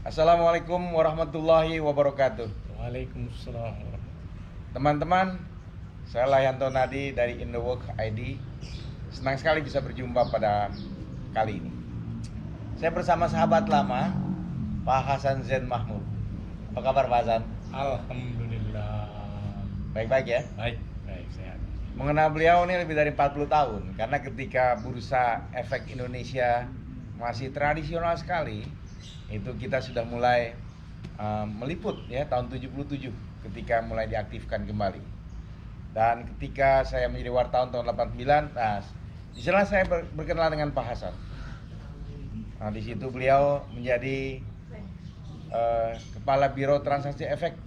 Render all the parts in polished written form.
Assalamualaikum warahmatullahi wabarakatuh. Waalaikumsalam warahmatullahi. Teman-teman, saya Layanto Nadi dari Indowork ID. Senang sekali bisa berjumpa pada kali ini. Saya bersama sahabat lama, Pak Hasan Zain Mahmud. Apa kabar Pak Hasan? Alhamdulillah. Baik-baik ya? Baik, baik, sehat. Mengenal beliau ini lebih dari 40 tahun. Karena ketika Bursa Efek Indonesia masih tradisional sekali, itu kita sudah mulai meliput ya tahun 77 ketika mulai diaktifkan kembali. Dan ketika saya menjadi wartawan tahun 89, nah disinilah saya berkenalan dengan Pak Hasan. Nah di situ beliau menjadi Kepala Biro Transaksi Efek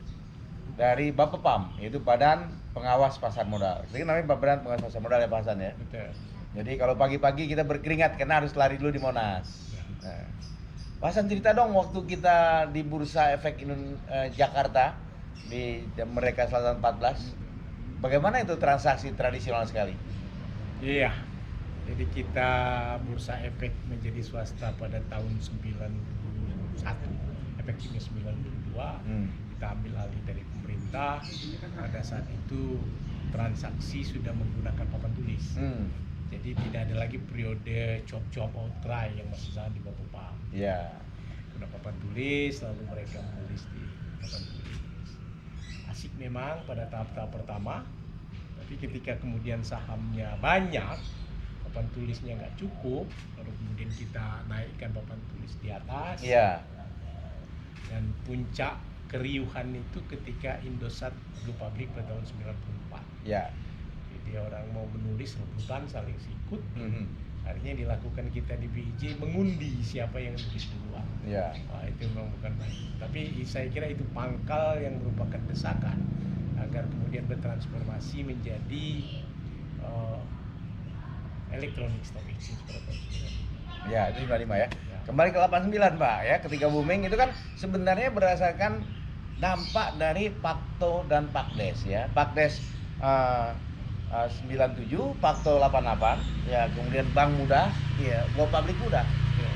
dari Bapepam, yaitu Badan Pengawas Pasar Modal. Jadi namanya Badan Pengawas Pasar Modal ya Pak Hasan ya. Betul. Jadi kalau pagi-pagi kita berkeringat karena harus lari dulu di Monas. Nah, Pak Hasan cerita dong waktu kita di Bursa Efek Jakarta di Merdeka Selatan 14. Bagaimana itu transaksi tradisional sekali? Iya. Jadi kita Bursa Efek menjadi swasta pada tahun 91. Efektifnya 92. Kita ambil alih dari pemerintah. Pada saat itu transaksi sudah menggunakan papan tulis. Jadi tidak ada lagi periode chop-chop outright yang masih sangat di Bapepam. Ya. Udah papan tulis, lalu mereka menulis di papan tulis. Asik memang pada tahap-tahap pertama, tapi ketika kemudian sahamnya banyak, papan tulisnya nggak cukup, lalu kemudian kita naikkan papan tulis di atas. Iya. Dan puncak keriuhan itu ketika Indosat Go Public pada tahun 94. Ya. Jadi orang mau menulis rebutan saling sikut. Akhirnya dilakukan kita di BIJ mengundi siapa yang nulis duluan. Ya. Wah, itu memang bukan baik. Tapi saya kira itu pangkal yang merupakan desakan agar kemudian bertransformasi menjadi electronic stock exchange pada tahun 95. Ya, itu 95 ya. Kembali ke 89 Pak ya, ketika booming itu kan sebenarnya berdasarkan dampak dari Pakto dan Pakdes ya. Pakdes 97, Pakto 88, ya kemudian Bank Muda, ya Go Public Muda.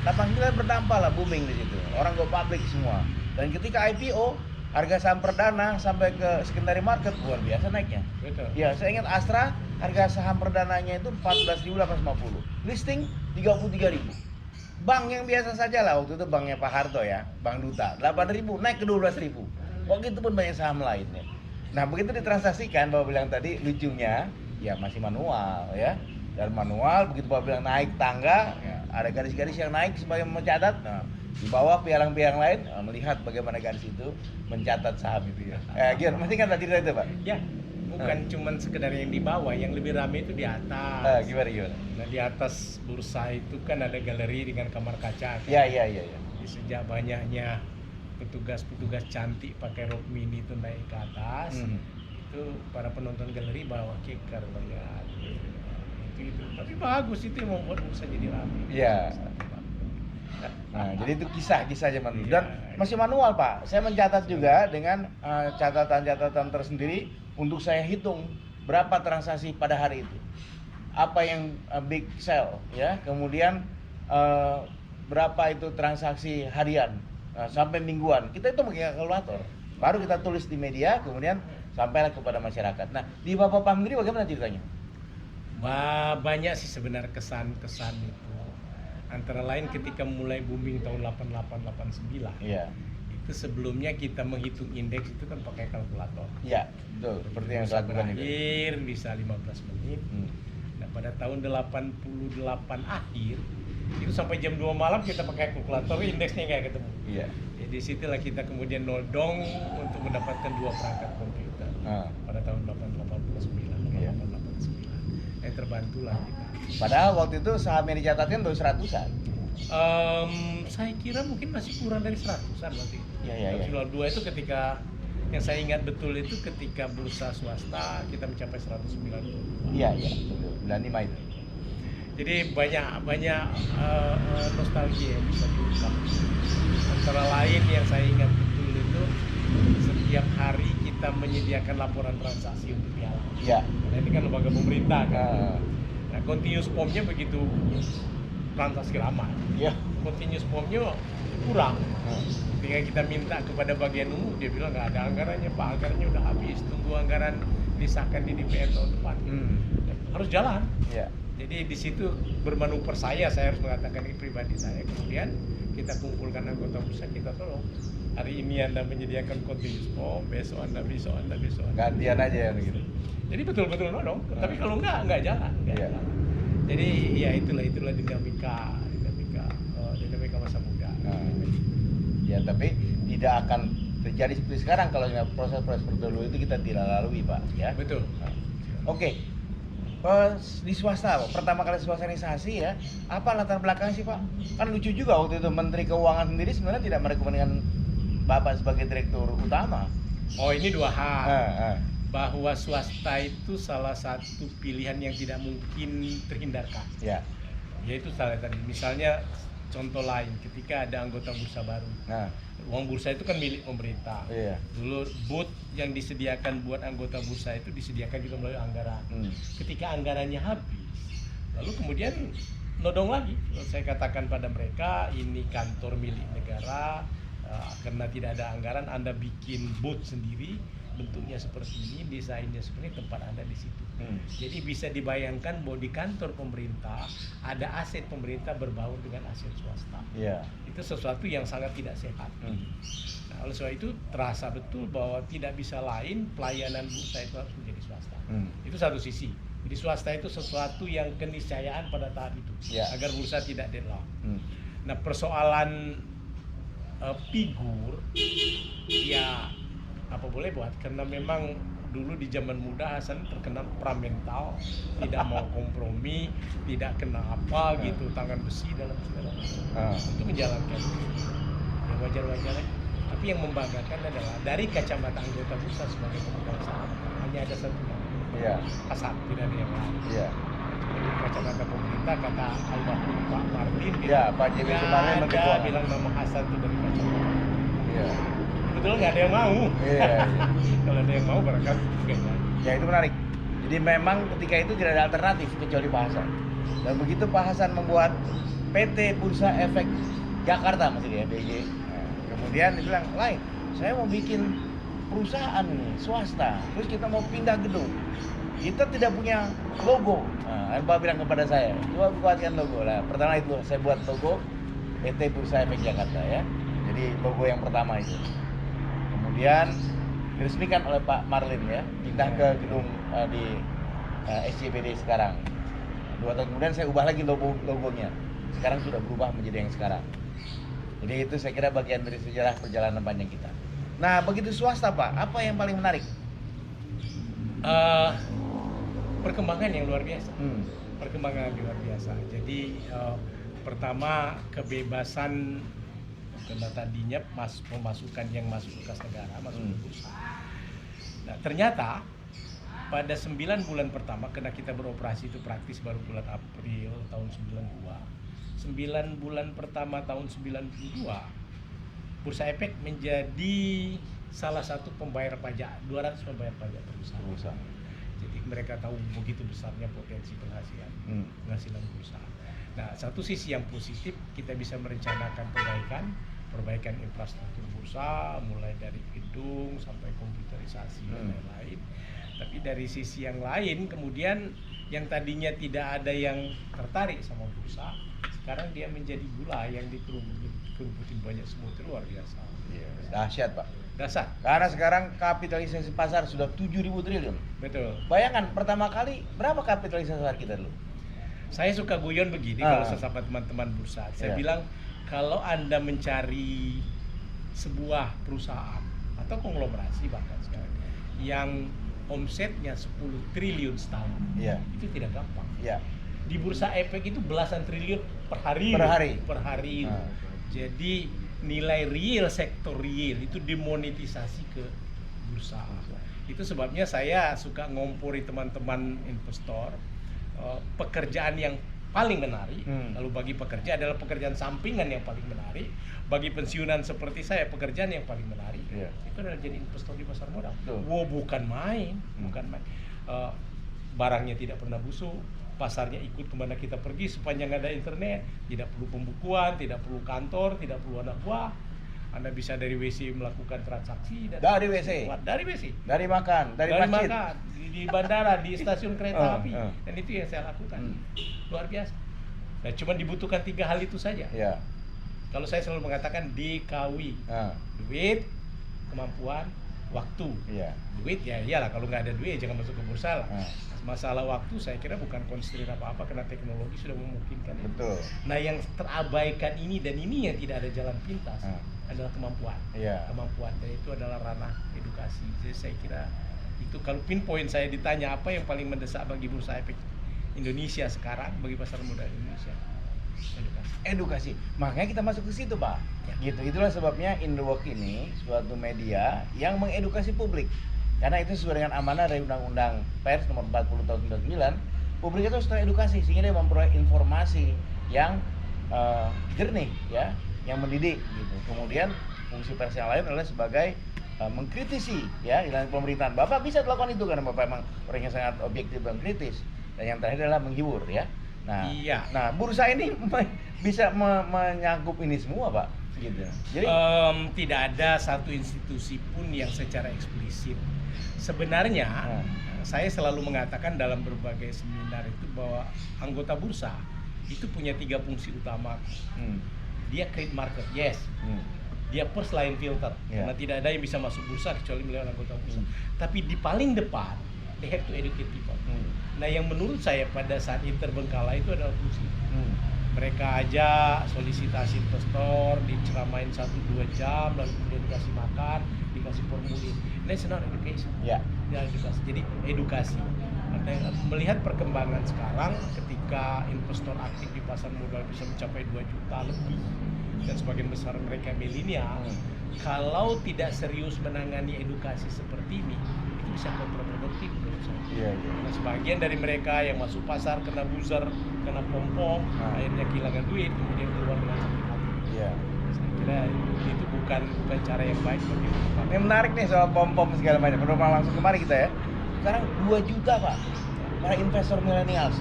89 berdampak lah booming di situ. Orang Go Public semua. Dan ketika IPO, harga saham perdana sampai ke secondary market luar biasa naiknya. Betul. Ya, saya ingat Astra harga saham perdananya itu 14.850. Listing 33.000. Bank yang biasa saja lah waktu itu banknya Pak Harto ya, Bank Duta 8.000 naik ke 12.000. Waktu itu pun banyak saham lainnya. Nah begitu ditransaksikan, Bapak bilang tadi lucunya ya masih manual ya. Dan manual begitu Bapak bilang naik tangga, ya, ada garis-garis yang naik sebagai mencatat. Nah, di bawah pialang-pialang lain melihat bagaimana garis itu mencatat saham itu ya. Gimana? Masih kan tadi cerita itu Pak? Ya, bukan cuman sekedar yang di bawah, yang lebih ramai itu di atas. Gimana? Nah, di atas bursa itu kan ada galeri dengan kamar kaca. Kan? Ya. Di sejak banyaknya petugas-petugas cantik pakai rok mini itu naik ke atas, itu para penonton galeri bawa kicker melihat itu. Tapi bagus itu yang membuat bursa jadi ramai. Iya. Nah, jadi itu kisah-kisah zaman dulu dan masih manual Pak. Saya mencatat juga dengan catatan-catatan tersendiri untuk saya hitung berapa transaksi pada hari itu. Apa yang big sell ya, kemudian berapa itu transaksi harian sampai mingguan. Kita itu pakai kalkulator. Baru kita tulis di media, kemudian sampailah kepada masyarakat. Nah, di Bapak Pam sendiri bagaimana ceritanya? Banyak sih sebenarnya kesan-kesan itu. Antara lain ketika mulai booming tahun 88-89. Iya. Itu sebelumnya kita menghitung indeks itu kan pakai kalkulator. Iya, betul. Seperti yang saya lakukan itu. Akhir bisa 15 menit. Nah, pada tahun 88 akhir itu sampai jam 2 malam kita pakai kalkulator, indeksnya nggak ketemu. Iya. Jadi situlah kita kemudian nodong untuk mendapatkan 2 perangkat komputer pada tahun 89. Iya. Terbantulah kita. Padahal waktu itu saham yang dicatatkan baru 100-an. Saya kira mungkin masih kurang dari 100-an waktu itu. Iya. 92 itu ketika yang saya ingat betul itu ketika bursa swasta kita mencapai 192. Iya, betul. 95 itu. Jadi banyak nostalgia yang bisa diungkap. Antara lain yang saya ingat betul itu setiap hari kita menyediakan laporan transaksi untuk piala. Iya. Karena ini kan lembaga pemerintah kan. Nah, continuous form-nya begitu transaksi lama. Iya. Continuous form-nya kurang. Hmm. Ketika kita minta kepada bagian umum, dia bilang nggak ada anggarannya Pak, anggarannya udah habis, tunggu anggaran disahkan di DPR tahun depan. Harus jalan. Iya. Jadi di situ bermanuver saya harus mengatakan ini pribadi saya. Kemudian kita kumpulkan anggota bursa, kita tolong. Hari ini Anda menyediakan continuous form, besok Anda. Gantian aja ya gitu. Jadi betul-betul nolong. Tapi kalau nggak jalan. Iya. Jadi ya itulah dinamika masa muda. Ya, tapi tidak akan terjadi seperti sekarang kalau proses-proses terdahulu itu kita tidak lalui, Pak, ya. Betul. Oke. Di swasta, pertama kali swastamisasi ya, apa latar belakangnya sih Pak? Kan lucu juga waktu itu Menteri Keuangan sendiri sebenarnya tidak merekomendasikan Bapak sebagai direktur utama. Oh, ini dua hal. Eh. Bahwa swasta itu salah satu pilihan yang tidak mungkin terhindarkan. Ya. Yaitu salah tadi. Misalnya contoh lain, ketika ada anggota bursa baru. Nah. Uang bursa itu kan milik pemerintah. Iya. Dulu booth yang disediakan buat anggota bursa itu disediakan juga melalui anggaran. Ketika anggarannya habis, lalu kemudian nodong lagi. Saya katakan pada mereka, ini kantor milik negara, karena tidak ada anggaran, Anda bikin booth sendiri, bentuknya seperti ini, desainnya seperti ini, tempat Anda di situ. Jadi bisa dibayangkan bahwa di kantor pemerintah ada aset pemerintah berbaur dengan aset swasta. Iya. Itu sesuatu yang sangat tidak sehat. Nah, oleh sebab itu terasa betul bahwa tidak bisa lain pelayanan bursa itu harus menjadi swasta. Itu satu sisi. Jadi swasta itu sesuatu yang keniscayaan pada tahap itu, agar bursa tidak deadlock. Nah, persoalan figur, ya apa boleh buat, karena memang dulu di zaman muda Hasan terkenal temperamental, tidak mau kompromi, tidak kena apa gitu, tangan besi dalam segala macam untuk menjalankan yang wajar-wajar. Tapi yang membanggakan adalah dari kacamata anggota bursa sebagai pemegang saham hanya ada satu nama, Hasan, tidak ada yang lain. Dari kacamata pemerintah, kata almarhum Pak Martin, Pak JB kemarin ada bilang nama Hasan itu dari kacamata. Betul, nggak ada yang mau. Kalau ada yang mau barangkali enggak. Ya, itu menarik. Jadi memang ketika itu tidak ada alternatif kecuali Pak Hasan. Dan begitu Pak Hasan membuat PT Bursa Efek Jakarta, maksudnya BJ. Kemudian dia bilang, lain, saya mau bikin perusahaan nih, swasta. Terus kita mau pindah gedung. Kita tidak punya logo. Pak bilang kepada saya, coba buatkan logo. Lah, pertama itu saya buat logo PT Bursa Efek Jakarta ya. Jadi logo yang pertama itu. Kemudian diresmikan oleh Pak Marlin ya, pindah ke gedung di SCBD sekarang. 2 tahun kemudian saya ubah lagi logonya. Sekarang sudah berubah menjadi yang sekarang. Jadi itu saya kira bagian dari sejarah perjalanan panjang kita. Nah, begitu swasta Pak, apa yang paling menarik? Perkembangan yang luar biasa. Perkembangan luar biasa. Jadi pertama kebebasan, karena tadinya pemasukan yang masuk ke kas negara, masuk ke bursa. Nah, ternyata pada 9 bulan pertama, karena kita beroperasi itu praktis baru bulan April tahun 92. 9 bulan pertama tahun 92, Bursa Efek menjadi salah satu pembayar pajak, 200 pembayar pajak terbesar. Jadi mereka tahu begitu besarnya potensi penghasilan bursa. Nah, satu sisi yang positif, kita bisa merencanakan perbaikan infrastruktur bursa, mulai dari gedung sampai komputerisasi dan lain-lain. Tapi dari sisi yang lain, kemudian yang tadinya tidak ada yang tertarik sama bursa, sekarang dia menjadi gula yang dikerubutin banyak semut, itu luar biasa. Dahsyat Pak. Dasar. Karena sekarang kapitalisasi pasar sudah 7.000 triliun. Betul. Bayangkan pertama kali berapa kapitalisasi pasar kita dulu? Saya suka guyon begini kalau sesama teman-teman bursa. Saya bilang, kalau Anda mencari sebuah perusahaan atau konglomerasi bahkan sekarang yang omsetnya 10 triliun setahun, itu tidak gampang. Di Bursa Efek itu belasan triliun per hari. Jadi nilai real, sektor real itu dimonetisasi ke bursa. Itu sebabnya saya suka ngompori teman-teman investor, pekerjaan yang paling menarik. Lalu bagi pekerja adalah pekerjaan sampingan yang paling menarik. Bagi pensiunan seperti saya, pekerjaan yang paling menarik itu adalah jadi investor di pasar modal. Bukan main. barangnya tidak pernah busuk, pasarnya ikut kemana kita pergi sepanjang ada internet, tidak perlu pembukuan, tidak perlu kantor, tidak perlu anak buah. Anda bisa dari WC melakukan transaksi Dari WC? dari WC, Dari makan, dari masjid. makan, di bandara, di stasiun kereta api, uh. dan itu yang saya lakukan. Luar biasa. Nah, cuma dibutuhkan 3 hal itu saja. Ya. Kalau saya selalu mengatakan DKW, duit, kemampuan, waktu. Iya. Duit ya iyalah, kalau nggak ada duit jangan masuk ke bursa lah. Masalah waktu saya kira bukan constraint apa-apa karena teknologi sudah memungkinkan. Betul. Nah, yang terabaikan ini dan ini yang tidak ada jalan pintas adalah kemampuan. Iya. Kemampuan, dan itu adalah ranah edukasi. Jadi saya kira itu kalau pinpoint saya ditanya apa yang paling mendesak bagi bursa efek Indonesia sekarang, bagi pasar modal Indonesia, edukasi. Makanya kita masuk ke situ, Pak. Ya. Gitu. Itulah sebabnya Indowalk ini suatu media yang mengedukasi publik. Karena itu sesuai dengan amanah dari Undang-Undang Pers nomor 40 tahun 99, publik itu harus teredukasi sehingga dia memperoleh informasi yang jernih ya, yang mendidik gitu. Kemudian fungsi pers yang lain adalah sebagai mengkritisi ya di pemerintahan. Bapak bisa melakukan itu karena Bapak memang orang yang sangat objektif dan kritis. Dan yang terakhir adalah menghibur ya. Nah, iya. Nah, bursa ini bisa menyangkup ini semua, Pak. Gitu. Jadi tidak ada satu institusi pun yang secara eksplisit. Sebenarnya saya selalu mengatakan dalam berbagai seminar itu bahwa anggota bursa itu punya 3 fungsi utama. Dia create market, yes. Dia first line filter, karena tidak ada yang bisa masuk bursa kecuali melalui anggota bursa. Tapi di paling depan, they have to educate people. Nah, yang menurut saya pada saat ini terbengkalai itu adalah fungsi. Mereka aja solisitasi investor, diceramain 1-2 jam, lalu kemudian dikasih makan, dikasih formulir. That's not education. Ya. Edukasi. Jadi edukasi. Melihat perkembangan sekarang, ketika investor aktif di pasar modal bisa mencapai 2 juta lebih, dan sebagian besar mereka milenial, kalau tidak serius menangani edukasi seperti ini, itu bisa kontraproduktif menurut saya. Iya. Nah, sebagian dari mereka yang masuk pasar kena buzzer, kena pom-pom, akhirnya kehilangan duit, kemudian keluar dengan sakit hati. Iya. Saya kira itu bukan cara yang baik bagi mereka. Ini menarik nih soal pom-pom segala macam. Penumpang langsung kemari kita ya. Sekarang 2 juta, Pak. Para investor millennials.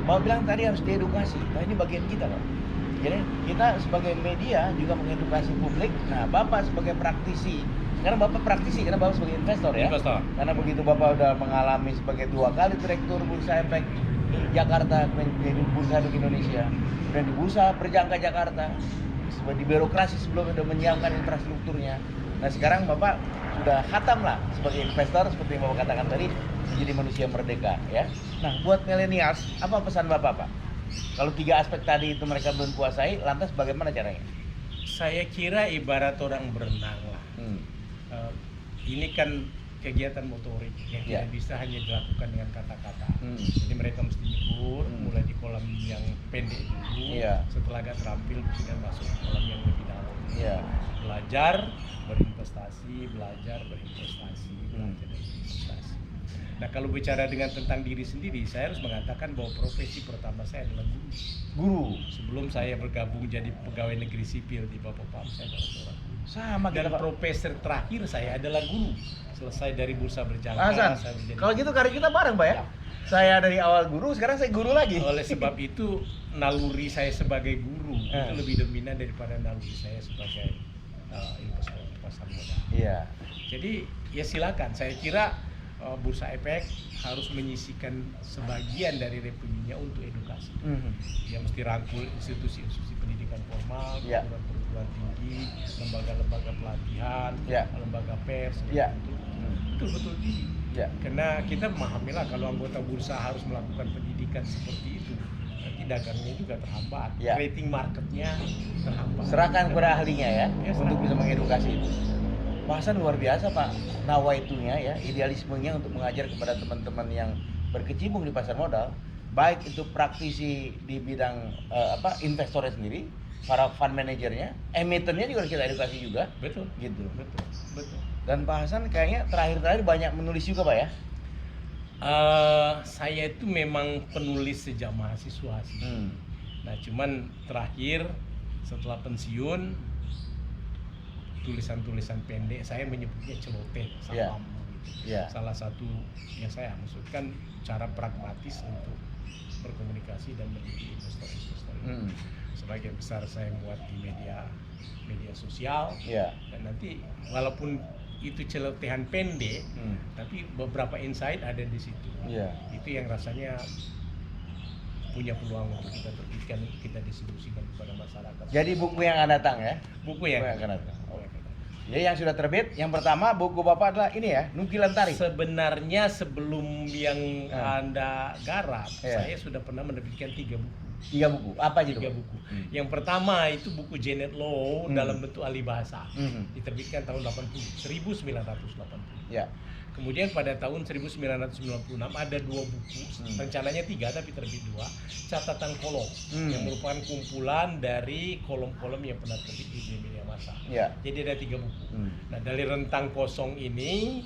Bapak bilang tadi harus diedukasi. Nah, ini bagian kita, Pak. Jadi kita sebagai media juga mengedukasi publik. Nah, Bapak sebagai praktisi, karena Bapak praktisi, karena Bapak sebagai investor ya. Investor. Karena begitu Bapak udah mengalami sebagai 2 kali direktur Bursa Efek Jakarta, di Bursa Efek Indonesia, dan di Bursa Berjangka Jakarta, di birokrasi sebelumnya sudah menyiapkan infrastrukturnya. Nah, sekarang Bapak sudah khatam lah sebagai investor seperti yang Bapak katakan tadi, menjadi manusia merdeka ya. Nah, buat millennials, apa pesan Bapak, Pak? Kalau 3 aspek tadi itu mereka belum kuasai, lantas bagaimana caranya? Saya kira ibarat orang berenang lah. Ini kan kegiatan motorik yang tidak bisa hanya dilakukan dengan kata-kata. Jadi mereka mesti nyebur, mulai di kolam yang pendek dulu, setelah agak terampil kemudian masuk ke kolam yang lebih dalam. Belajar berinvestasi, belajar berinvestasi. Nah, kalau bicara tentang diri sendiri, saya harus mengatakan bahwa profesi pertama saya adalah guru. Guru. Sebelum saya bergabung jadi pegawai negeri sipil di Bapepam, saya adalah seorang guru. Sama Dan kita, Pak. profesor terakhir saya adalah guru. Selesai dari Bursa Berjangka, Hasan, saya menjadi kalau gitu karir kita bareng, Pak ya? Saya dari awal guru, sekarang saya guru lagi. Oleh sebab itu, naluri saya sebagai guru itu lebih dominan daripada naluri saya sebagai investor di pasar modal. Iya. Jadi ya silakan. Saya kira Bursa Efek harus menyisikan sebagian dari revenue-nya untuk edukasi. Dia mesti rangkul institusi-institusi pendidikan formal, perguruan tinggi, lembaga-lembaga pelatihan, lembaga pers, betul-betul tinggi. Karena kita memahamilah kalau anggota bursa harus melakukan pendidikan seperti itu, nanti dagangnya juga terhambat, rating marketnya terhambat. Serahkan kepada ahlinya ya, untuk bisa mengedukasi itu. Bahasan luar biasa, Pak. Nawaitunya ya, idealismenya untuk mengajar kepada teman-teman yang berkecimpung di pasar modal, baik itu praktisi di bidang investornya sendiri, para fund manajernya, emitennya juga kita edukasi juga. Betul. Gitu. Betul. Dan Pak Hasan kayaknya terakhir banyak menulis juga, Pak ya? Saya itu memang penulis sejak mahasiswa sih. Nah, cuman terakhir setelah pensiun, tulisan-tulisan pendek saya menyebutnya celoteh, sampam gitu. Ya. Salah satu yang saya maksudkan cara pragmatis untuk berkomunikasi dan mendidik investor-investor. Sebagian besar saya buat di media sosial, dan nanti walaupun itu celotehan pendek, tapi beberapa insight ada di situ. Itu yang rasanya punya peluang untuk kita terbitkan, kita distribusikan kepada masyarakat. Jadi buku yang akan datang ya? Buku yang akan datang. Jadi yang sudah terbit, yang pertama buku Bapak adalah ini ya, Nukilan Tarikh. Sebenarnya sebelum yang Anda garap, saya sudah pernah menerbitkan 3 buku. 3 buku, apa aja 3 buku. Yang pertama itu buku Janet Law dalam bentuk ahli bahasa, diterbitkan tahun 1980. Ya. Kemudian pada tahun 1996 ada 2 buku, rencananya 3 tapi terbit 2, catatan kolom yang merupakan kumpulan dari kolom-kolom yang pernah terbit di media massa. Jadi ada 3 buku. Nah, dari rentang kosong ini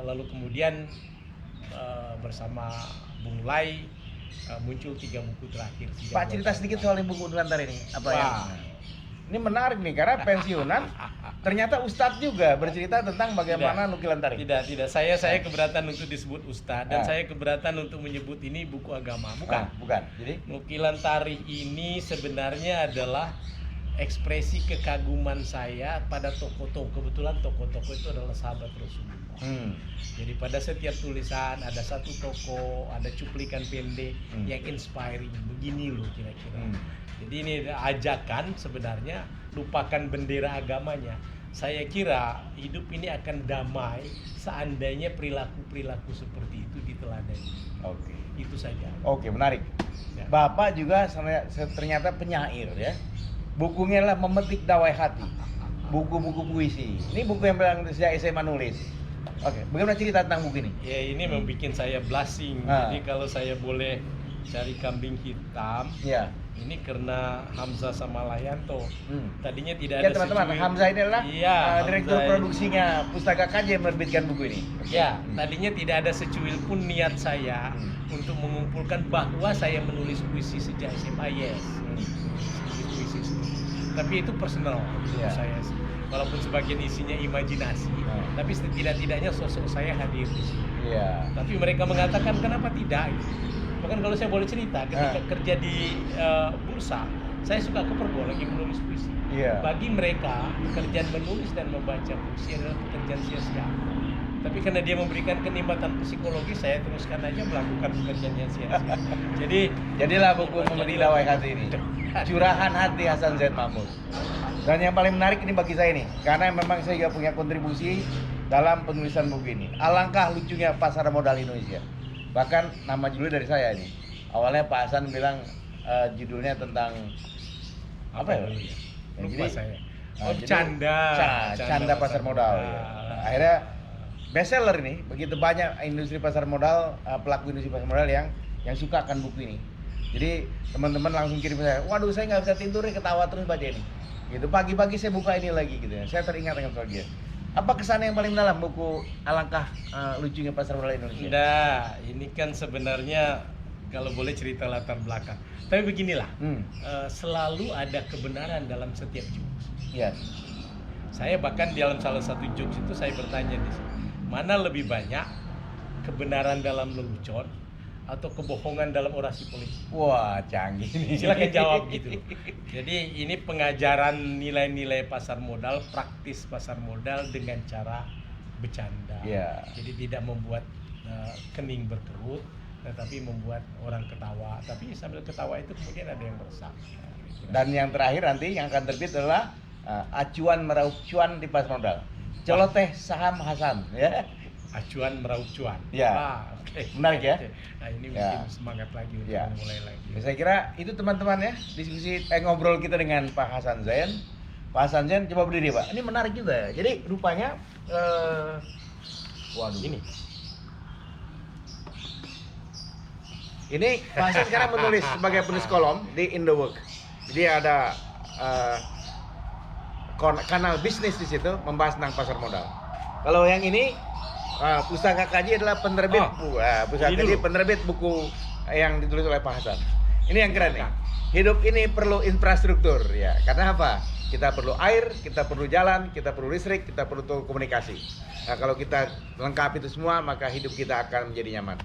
lalu kemudian bersama Bung Lai muncul 3 buku terakhir. Pak, cerita sedikit soal buku Nukilan Tarikh ini. Apa ya? Ini menarik nih karena pensiunan ternyata Ustadz juga bercerita tentang bagaimana Nukilan Tarikh. Tidak. Saya keberatan untuk disebut Ustadz dan saya keberatan untuk menyebut ini buku agama. Bukan. Jadi Nukilan Tarikh ini sebenarnya adalah ekspresi kekaguman saya pada tokoh-tokoh. Kebetulan tokoh-tokoh itu adalah sahabat Rasulullah. Jadi pada setiap tulisan ada satu tokoh, ada cuplikan pendek yang inspiring. Begini loh kira-kira. Jadi ini ajakan sebenarnya lupakan bendera agamanya. Saya kira hidup ini akan damai seandainya perilaku-perilaku seperti itu diteladani. Itu saja. Menarik. Bapak juga ternyata penyair ya. Bukunya adalah Memetik Dawai Hati. Buku-buku puisi. Ini buku yang sejak SMA nulis. Bagaimana cerita tentang buku ini? Ya, ini membuat saya blushing. Jadi kalau saya boleh cari kambing hitam, ini karena Hamzah sama Layanto. Tadinya tidak ada teman-teman, Hamzah ini adalah direktur produksinya Pustaka KJ yang menerbitkan buku ini. Tadinya tidak ada secuil pun niat saya untuk mengumpulkan bahwa saya menulis puisi sejak SMA, puisi. Tapi itu personal untuk saya sih. Walaupun sebagian isinya imajinasi, tapi setidak-tidaknya sosok saya hadir di sini. Tapi mereka mengatakan kenapa tidak? Bahkan kalau saya boleh cerita, ketika kerja di bursa, saya suka kepergok lagi menulis puisi. Bagi mereka, pekerjaan menulis dan membaca puisi adalah pekerjaan sia-sia. Tapi karena dia memberikan kenikmatan psikologi, saya teruskan aja melakukan pekerjaan yang sia-sia. Jadilah buku Memetik Dawai Hati ini. Curahan hati Hasan Zaid Mahmud. Dan yang paling menarik ini bagi saya nih, karena memang saya juga punya kontribusi dalam penulisan buku ini. Alangkah lucunya pasar modal Indonesia. Bahkan nama judulnya dari saya ini. Awalnya Pak Hasan bilang judulnya tentang apa ya? Lupa saya. Canda pasar modal. Akhirnya bestseller ini. Begitu banyak industri pasar modal, pelaku industri pasar modal yang suka akan buku ini. Jadi teman-teman langsung kirim saya, waduh saya nggak bisa tidur nih, ketawa terus baca ini. Gitu, pagi-pagi saya buka ini lagi gitu ya. Saya teringat dengan soal dia. Apa kesan yang paling dalam buku Alangkah Lucunya Pasar Modal Indonesia? Ini kan sebenarnya kalau boleh cerita latar belakang. Tapi beginilah, selalu ada kebenaran dalam setiap jokes. Saya bahkan dalam salah satu jokes itu saya bertanya di sini, mana lebih banyak kebenaran dalam lelucon atau kebohongan dalam orasi politik? Wah, canggih nih. Silakan jawab gitu. Jadi ini pengajaran nilai-nilai pasar modal, praktis pasar modal dengan cara bercanda. Jadi tidak membuat kening berkerut, tetapi membuat orang ketawa. Tapi sambil ketawa itu kemudian ada yang meresap. Dan yang terakhir nanti yang akan terbit adalah acuan meraup cuan di pasar modal. Celoteh saham Hasan, ya. Acuan meraup cuan. Menarik ya. Nah, ini bikin semangat lagi untuk memulai lagi. Saya kira itu teman-teman ya, diskusi ngobrol kita dengan Pak Hasan Zain. Pak Hasan Zain, coba berdiri Pak. Ini menarik juga ya. Jadi rupanya ini Pak Hasan sekarang menulis sebagai penulis kolom di Indowork. Jadi ada kanal bisnis di situ membahas tentang pasar modal. Kalau yang ini Pustaka KJ adalah penerbit penerbit buku yang ditulis oleh Pak Hasan. Ini yang keren nih. hidup ini perlu infrastruktur ya. Karena apa? Kita perlu air, kita perlu jalan, kita perlu listrik, kita perlu komunikasi. Nah, kalau kita lengkapi itu semua, maka hidup kita akan menjadi nyaman.